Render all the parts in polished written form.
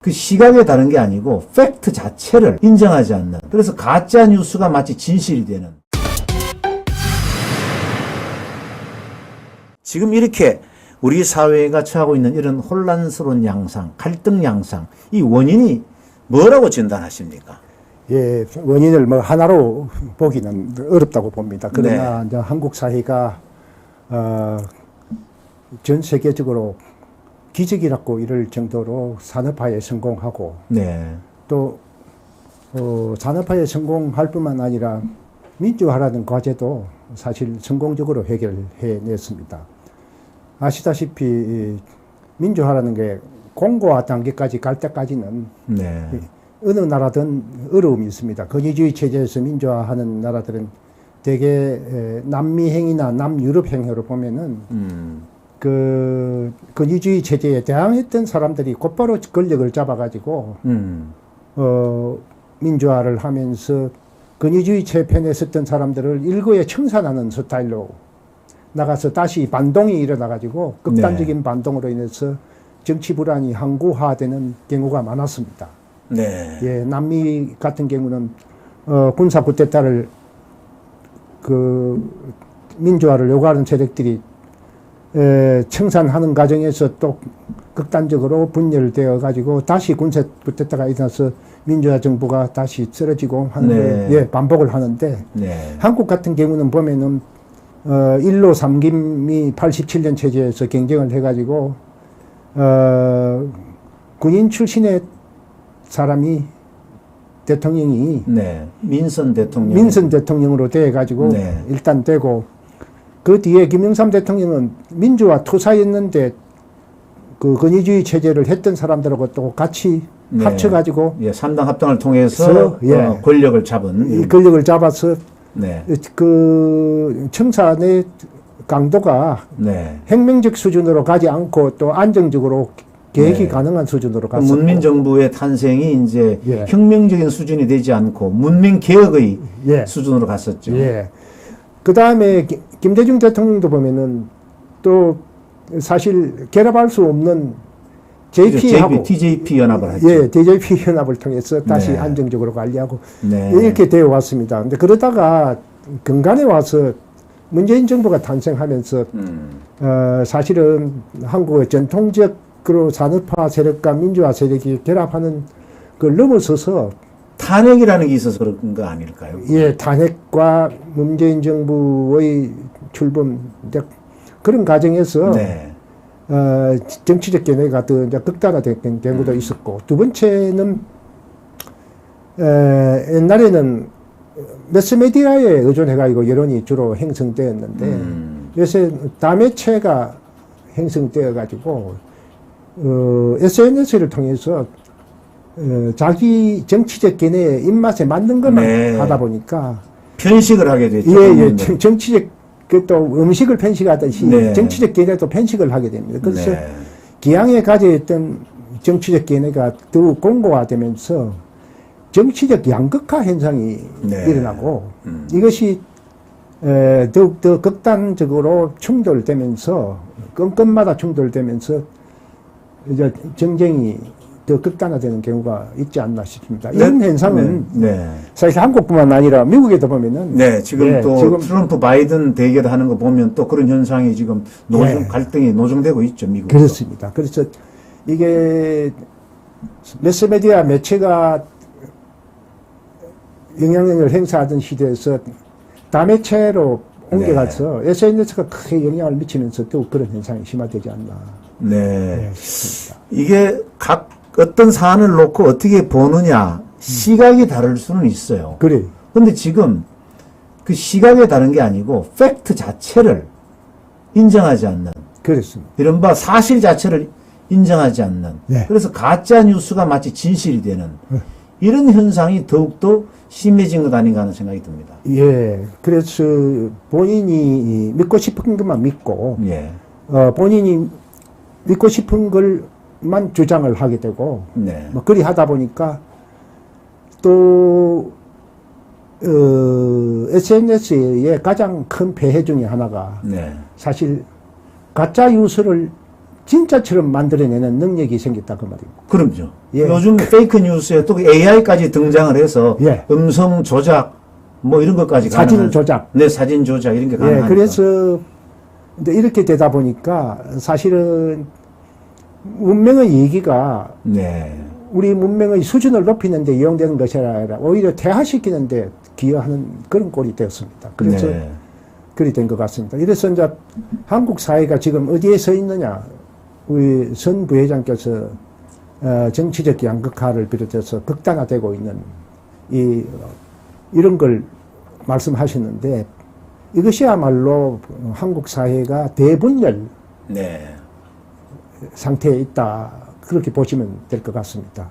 그 시각에 다른 게 아니고 팩트 자체를 인정하지 않는, 그래서 가짜 뉴스가 마치 진실이 되는. 지금 이렇게 우리 사회가 처하고 있는 이런 혼란스러운 양상, 갈등 양상, 이 원인이 뭐라고 진단하십니까? 예, 원인을 뭐 하나로 보기는 어렵다고 봅니다. 그러나 이제 한국 사회가 전 세계적으로 기적이라고 이럴 정도로 산업화에 성공하고 또 산업화에 성공할 뿐만 아니라 민주화라는 과제도 사실 성공적으로 해결해냈습니다. 아시다시피 민주화라는 게 공고화 단계까지 갈 때까지는 어느 나라든 어려움이 있습니다. 권위주의 체제에서 민주화하는 나라들은 대개 남미행위나 남유럽행위로 보면은 그 권위주의 체제에 대항했던 사람들이 곧바로 권력을 잡아가지고 민주화를 하면서 권위주의 체편에 섰던 사람들을 일거에 청산하는 스타일로 나가서 다시 반동이 일어나가지고 극단적인 반동으로 인해서 정치 불안이 항구화되는 경우가 많았습니다. 예, 남미 같은 경우는 군사 쿠데타를 그 민주화를 요구하는 세력들이 청산하는 과정에서 또 극단적으로 분열되어 가지고 다시 군사 쿠데타가 일어나서 민주화 정부가 다시 쓰러지고 하는 걸 반복을 하는데 한국 같은 경우는 보면은 일로 삼김이 87년 체제에서 경쟁을 해가지고 군인 출신의 사람이 대통령이 민선 대통령으로 돼가지고 일단 되고 그 뒤에 김영삼 대통령은 민주화 투사였는데 그 권위주의 체제를 했던 사람들하고 또 같이 합쳐가지고 3당 합당을 통해서 권력을 잡은 권력을 잡아서 그 청산의 강도가 혁명적 수준으로 가지 않고 또 안정적으로 계획이 가능한 수준으로 갔었고 문민정부의 탄생이 이제 혁명적인 수준이 되지 않고 문민개혁의 수준으로 갔었죠. 그 다음에 김대중 대통령도 보면은 또 사실 결합할 수 없는 JP하고 TJP 연합을 했죠. TJP 연합을 통해서 다시 안정적으로 관리하고 이렇게 되어 왔습니다. 근데 그러다가 근간에 와서 문재인 정부가 탄생하면서 사실은 한국의 전통적으로 산업화 세력과 민주화 세력이 결합하는 걸 넘어서서 탄핵이라는 게 있어서 그런 거 아닐까요? 예, 탄핵과 문재인 정부의 출범 그런 과정에서 정치적 견해가 더 이제 극단화된 경우도 있었고, 두 번째는 옛날에는 매스미디어에 의존해가지고 여론이 주로 형성되었는데 요새 다매체가 형성되어가지고 SNS를 통해서 자기 정치적 견해의 입맛에 맞는 것만 하다 보니까 편식을 하게 됐죠. 정치적 또 음식을 편식하듯이 정치적 견해도 편식을 하게 됩니다. 그래서 기왕에 가져있던 정치적 견해가 더욱 공고화되면서 정치적 양극화 현상이 일어나고 이것이 더욱더 극단적으로 충돌되면서 건건마다 충돌되면서 이제 정쟁이 더 극단화되는 경우가 있지 않나 싶습니다. 이런 현상은 사실 한국뿐만 아니라 미국에도 보면은 지금 트럼프 바이든 대결 하는 거 보면 또 그런 현상이 지금 갈등이 노정되고 있죠, 미국에서. 그렇습니다. 그래서 이게 매스미디어 매체가 영향력을 행사하던 시대에서 다매체로 옮겨가서 SNS가 크게 영향을 미치면서 또 그런 현상이 심화되지 않나. 이게 각 어떤 사안을 놓고 어떻게 보느냐, 시각이 다를 수는 있어요. 근데 지금 그 시각에 다른 게 아니고 팩트 자체를 인정하지 않는. 그렇습니다. 이른바 사실 자체를 인정하지 않는. 그래서 가짜 뉴스가 마치 진실이 되는 이런 현상이 더욱더 심해진 것 아닌가 하는 생각이 듭니다. 그래서 본인이 믿고 싶은 것만 믿고 본인이 믿고 싶은 걸만 주장을 하게 되고 뭐 그리 하다 보니까 또 SNS의 가장 큰 폐해 중에 하나가 사실 가짜 뉴스를 진짜처럼 만들어내는 능력이 생겼다 그 말입니다. 그럼요. 예. 요즘 페이크 뉴스에 또 AI까지 등장을 해서 예. 음성 조작 뭐 이런 것까지 사진 가능한, 조작. 네, 사진 조작 이런 게 예, 가능하니까. 그래서 근데 이렇게 되다 보니까 사실은 문명의 얘기가 네. 우리 문명의 수준을 높이는데 이용되는 것이 아니라 오히려 퇴화시키는데 기여하는 그런 꼴이 되었습니다. 그래서 네. 그리 된 것 같습니다. 이래서 이제 한국 사회가 지금 어디에 서 있느냐. 우리 선 부회장께서 정치적 양극화를 비롯해서 극단화되고 있는 이런 걸 말씀하셨는데 이것이야말로 한국 사회가 대분열 네. 상태에 있다. 그렇게 보시면 될 것 같습니다.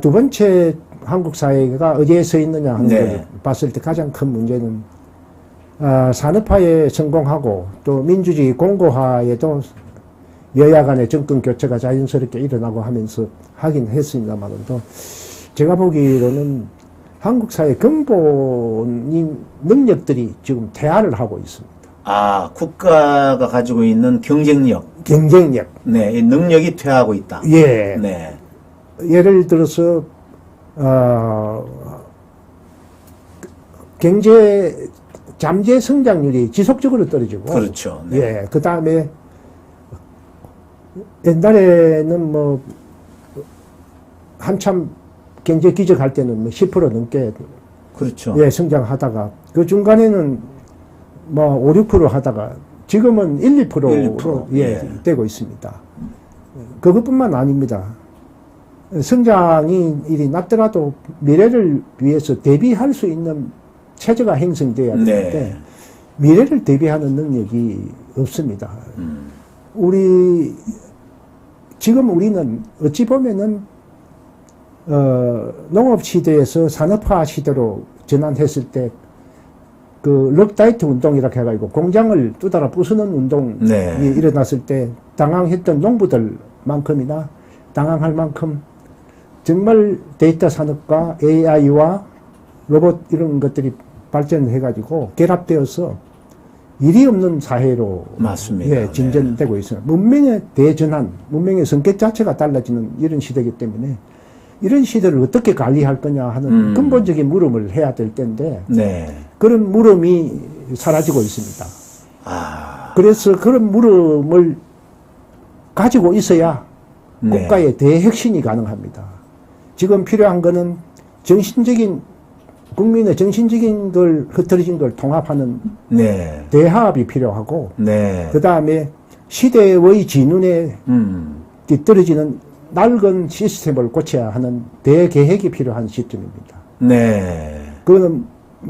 두 번째 한국 사회가 어디에 서 있느냐 하는 네. 걸 봤을 때 가장 큰 문제는 산업화에 성공하고 또 민주주의 공고화에도 여야 간의 정권 교체가 자연스럽게 일어나고 하면서 하긴 했습니다만도 제가 보기로는 한국 사회 근본인 능력들이 지금 퇴화를 하고 있습니다. 아, 국가가 가지고 있는 경쟁력. 경쟁력. 네, 이 능력이 퇴화하고 있다. 예. 네. 예를 들어서 경제 잠재 성장률이 지속적으로 떨어지고 그렇죠. 네. 예. 그다음에 옛날에는 뭐 한참 경제 기적할 때는 뭐 10% 넘게 그렇죠. 예, 성장하다가 그 중간에는 뭐 5, 6% 하다가 지금은 1, 2%로 1-2%, 예, 예. 되고 있습니다. 그것뿐만 아닙니다. 성장이 일이 낮더라도 미래를 위해서 대비할 수 있는 체제가 형성돼야 되는데 네. 미래를 대비하는 능력이 없습니다. 지금 우리는 어찌 보면은 농업 시대에서 산업화 시대로 전환했을 때 그 럭다이트 운동이라고 해가지고 공장을 두드러 부수는 운동이 네. 일어났을 때 당황했던 농부들만큼이나 당황할 만큼 정말 데이터 산업과 AI와 로봇 이런 것들이 발전해가지고 결합되어서 일이 없는 사회로 맞습니다. 예, 진전되고 있습니다. 문명의 대전환, 문명의 성격 자체가 달라지는 이런 시대이기 때문에 이런 시대를 어떻게 관리할 거냐 하는 근본적인 물음을 해야 될 텐데 네. 그런 물음이 사라지고 있습니다. 아. 그래서 그런 물음을 가지고 있어야 네. 국가의 대혁신이 가능합니다. 지금 필요한 거는 국민의 정신적인 걸 흐트러진 걸 통합하는 네. 대화합이 필요하고 네. 그 다음에 시대의 진운에 뒤떨어지는 낡은 시스템을 고쳐야 하는 대계획이 필요한 시점입니다. 네. 그거는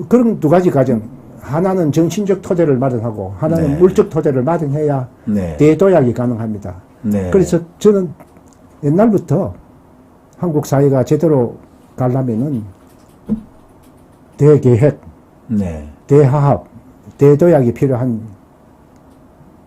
그런 두 가지 과정. 하나는 정신적 토대를 마련하고 하나는 네. 물적 토대를 마련해야 네. 대도약이 가능합니다. 네. 그래서 저는 옛날부터 한국 사회가 제대로 가려면은 대계획, 네. 대화합, 대도약이 필요한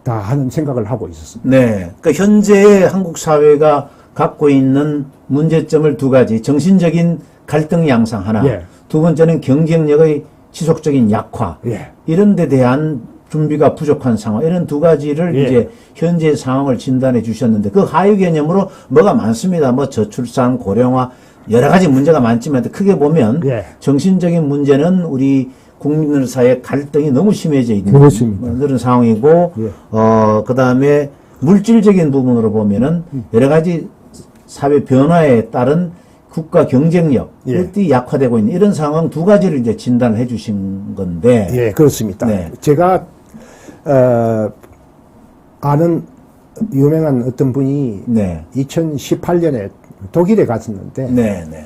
다 하는 생각을 하고 있었습니다. 네. 그러니까 현재의 한국 사회가 갖고 있는 문제점을 두 가지. 정신적인 갈등 양상 하나. 예. 두 번째는 경쟁력의 지속적인 약화. 예. 이런 데 대한 준비가 부족한 상황. 이런 두 가지를 예. 이제 현재 상황을 진단해 주셨는데 그 하위 개념으로 뭐가 많습니다. 뭐 저출산, 고령화 여러 가지 문제가 많지만 크게 보면 예. 정신적인 문제는 우리 국민들 사이의 갈등이 너무 심해져 있는 그렇습니다. 그런 상황이고 예. 그다음에 물질적인 부분으로 보면은 여러 가지 사회 변화에 따른 국가 경쟁력 예. 이것이 약화되고 있는 이런 상황 두 가지를 이제 진단을 해 주신 건데 예, 그렇습니다. 네. 제가 아는 유명한 어떤 분이 네. 2018년에 독일에 갔었는데 네, 네.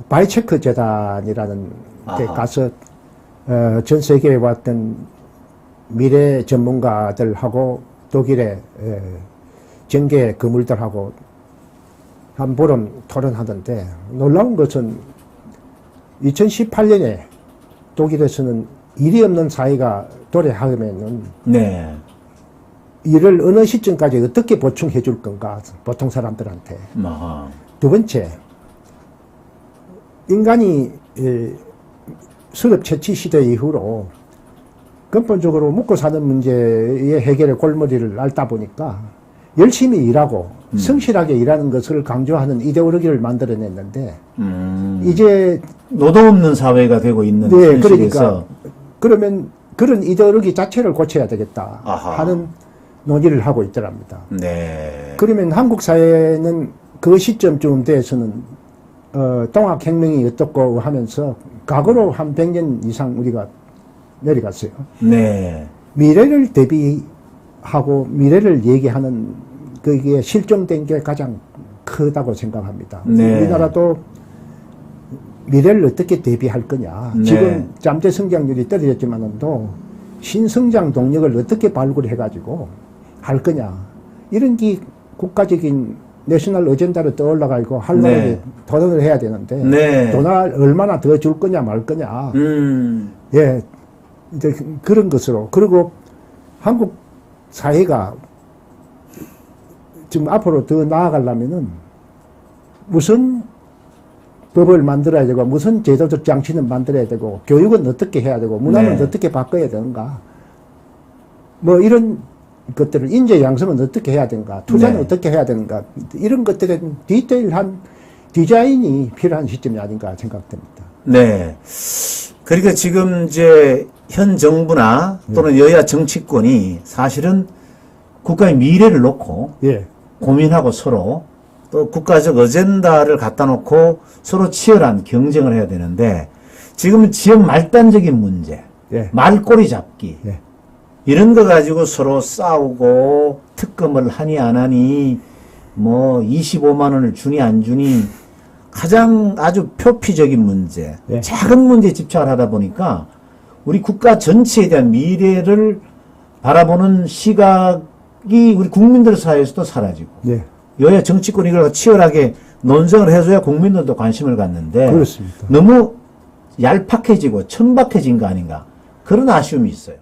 바이체크 재단이라는 데 아하. 가서 전 세계에 왔던 미래 전문가들하고 독일의 정계 거물들하고 한 보름 토론하던데 놀라운 것은 2018년에 독일에서는 일이 없는 사회가 도래하면은 네. 일을 어느 시점까지 어떻게 보충해 줄 건가 보통 사람들한테. 아하. 두 번째, 인간이 수렵 채취 시대 이후로 근본적으로 먹고 사는 문제의 해결의 골머리를 앓다 보니까 열심히 일하고 성실하게 일하는 것을 강조하는 이데올로기를 만들어냈는데 이제 노동 없는 사회가 되고 있는 네, 현실에서 그러니까 그러면 그런 이데올로기 자체를 고쳐야 되겠다 아하. 하는 논의를 하고 있더랍니다. 네. 그러면 한국 사회는 그 시점쯤 돼서는 동학혁명이 어떻고 하면서 과거로 한 100년 이상 우리가 내려갔어요. 네. 미래를 대비하고 미래를 얘기하는 그게 실종된 게 가장 크다고 생각합니다. 네. 우리나라도 미래를 어떻게 대비할 거냐. 네. 지금 잠재 성장률이 떨어졌지만도 신성장 동력을 어떻게 발굴해가지고 할 거냐. 이런 게 국가적인 내셔널 어젠다로 떠올라가지고 할 만하게 네. 토론을 해야 되는데 네. 돈을 얼마나 더 줄 거냐 말 거냐. 예, 이제 그런 것으로. 그리고 한국 사회가 지금 앞으로 더 나아가려면은 무슨 법을 만들어야 되고 무슨 제도적 장치는 만들어야 되고 교육은 어떻게 해야 되고 문화는 네. 어떻게 바꿔야 되는가 뭐 이런 것들을 인재 양성은 어떻게 해야 되는가 투자는 네. 어떻게 해야 되는가 이런 것들에 디테일한 디자인이 필요한 시점이 아닌가 생각됩니다. 네. 그러니까 지금 이제 현 정부나 또는 여야 정치권이 사실은 국가의 미래를 놓고 예, 고민하고 서로 또 국가적 어젠다를 갖다 놓고 서로 치열한 경쟁을 해야 되는데 지금은 지역 말단적인 문제, 예, 말꼬리 잡기 예. 이런 거 가지고 서로 싸우고 특검을 하니 안 하니 뭐 25만 원을 주니 안 주니 가장 아주 표피적인 문제, 예. 작은 문제에 집착을 하다 보니까 우리 국가 전체에 대한 미래를 바라보는 시각이 우리 국민들 사이에서도 사라지고 예. 여야 정치권이 이걸 치열하게 논쟁을 해줘야 국민들도 관심을 갖는데 그렇습니다. 너무 얄팍해지고 천박해진 거 아닌가 그런 아쉬움이 있어요.